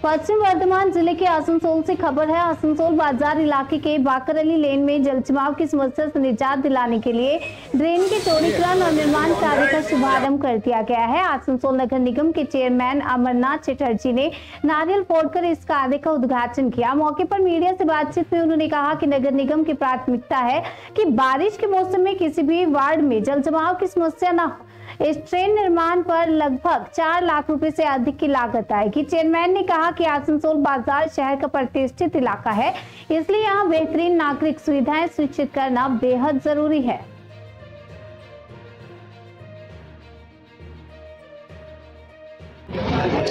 पश्चिम वर्धमान जिले के आसनसोल से खबर है। आसनसोल बाजार इलाके के बाकरअली लेन में जलजमाव की समस्या से निजात दिलाने के लिए ड्रेन के चौड़ीकरण और निर्माण कार्य का शुभारंभ कर दिया गया है। आसनसोल नगर निगम के चेयरमैन अमरनाथ चटर्जी ने नारियल फोड़कर इस कार्य का उद्घाटन किया। मौके पर मीडिया से बातचीत में उन्होंने कहा कि नगर निगम की प्राथमिकता है कि बारिश के मौसम में किसी भी वार्ड में जलजमाव की समस्या न हो। इस ट्रेन निर्माण पर लगभग 4 लाख रुपए से अधिक की लागत आएगी। चेयरमैन ने कहा कि आसनसोल बाजार शहर का प्रतिष्ठित इलाका है, इसलिए यहाँ बेहतरीन नागरिक सुविधाएं सुनिश्चित करना बेहद जरूरी है।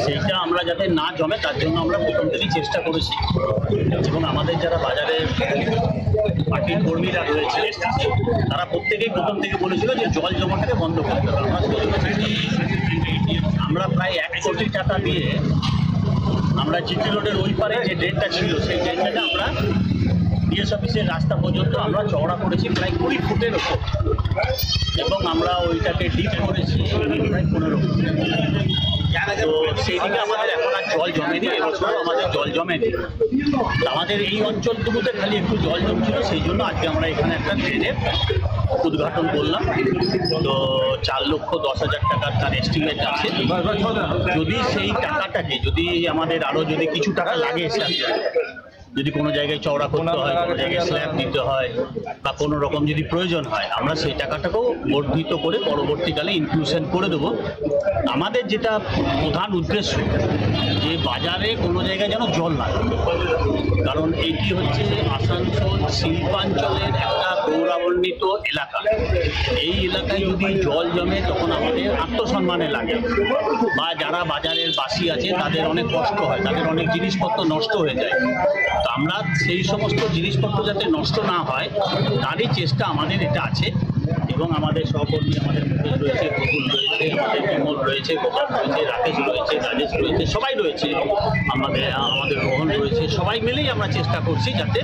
সেইটা আমরা যাতে না জমে তার জন্য আমরা প্রথম থেকেই চেষ্টা করেছি এবং আমাদের যারা বাজারে পার্টির কর্মীরা রয়েছে তারা প্রত্যেকেই প্রথম থেকে বলেছিল যে জল জমাটাকে বন্ধ করতে হবে। আমরা প্রায় 1 কোটি টাকা দিয়ে আমরা জিটি রোডের ওই পারে যে ড্রেনটা ছিল সেই ড্রেনটাকে আমরা ডিএস অফিসের রাস্তা পর্যন্ত আমরা চওড়া করেছি প্রায় 20 ফুটের ওপর এবং আমরা ওইটাকে ডিপ করেছি প্রায় 15 ফুট। তো সেই দিকে আমাদের এখন আর জল জমেনি, এবছরও আমাদের জল জমেনি। আমাদের এই অঞ্চলগুলোতে খালি একটু জল জমছিল, সেই জন্য আজকে আমরা এখানে একটা ট্রেনের উদ্ঘাটন করলাম। তো 4,10,000 টাকার তার এস্টিমেট আছে। যদি সেই টাকাটাকে যদি আমাদের আরও যদি কিছু টাকা লাগে যদি কোনো জায়গায় চওড়া করতে হয়, কোনো জায়গায় স্ল্যাব দিতে হয় বা কোনো রকম যদি প্রয়োজন হয়, আমরা সেই টাকাটাকেও বর্ধিত করে পরবর্তীকালে ইনক্লুশন করে দেবো। আমাদের যেটা প্রধান উদ্দেশ্য যে বাজারে কোনো জায়গায় যেন জল না থাকে, কারণ এটি হচ্ছে আসানসোল শিল্পাঞ্চলের একটা গৌরবান্বিত এলাকা। এই এলাকায় যদি জল জমে তখন আমাদের আত্মসম্মানে লাগে বা যারা বাজারের বাসী আছে তাদের অনেক কষ্ট হয়, তাদের অনেক জিনিসপত্র নষ্ট হয়ে যায়। তো আমরা সেই সমস্ত জিনিসপত্র যাতে নষ্ট না হয় তারই চেষ্টা আমাদের এটা আছে এবং আমাদের সহকর্মী আমাদের মুকেশ রয়েছে, প্রফুল রয়েছে, আমাদের বিমল রয়েছে, গোপাল রয়েছে, রাকেশ রয়েছে, রাজেশ রয়েছে, সবাই রয়েছে, আমাদের রোহন রয়েছে। সবাই মিলেই আমরা চেষ্টা করছি যাতে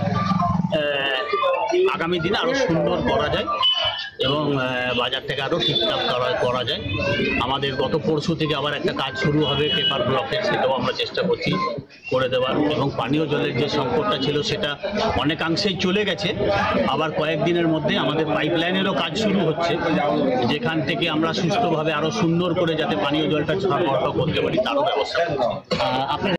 আগামী দিনে আরও সুন্দর করা যায় এবং বাজারটাকে আরও ঠিকঠাক করা যায়। আমাদের গত পরশু থেকে আবার একটা কাজ শুরু হবে পেপার ব্লকের, সেটাও আমরা চেষ্টা করছি করে দেওয়ার এবং পানীয় জলের যে সংকটটা ছিল সেটা অনেকাংশেই চলে গেছে। আবার কয়েকদিনের মধ্যে আমাদের পাইপলাইনেরও কাজ শুরু হচ্ছে, যেখান থেকে আমরা সুস্থভাবে আরও সুন্দর করে যাতে পানীয় জলটা সরবরাহ করতে পারি তারও ব্যবস্থা করছি।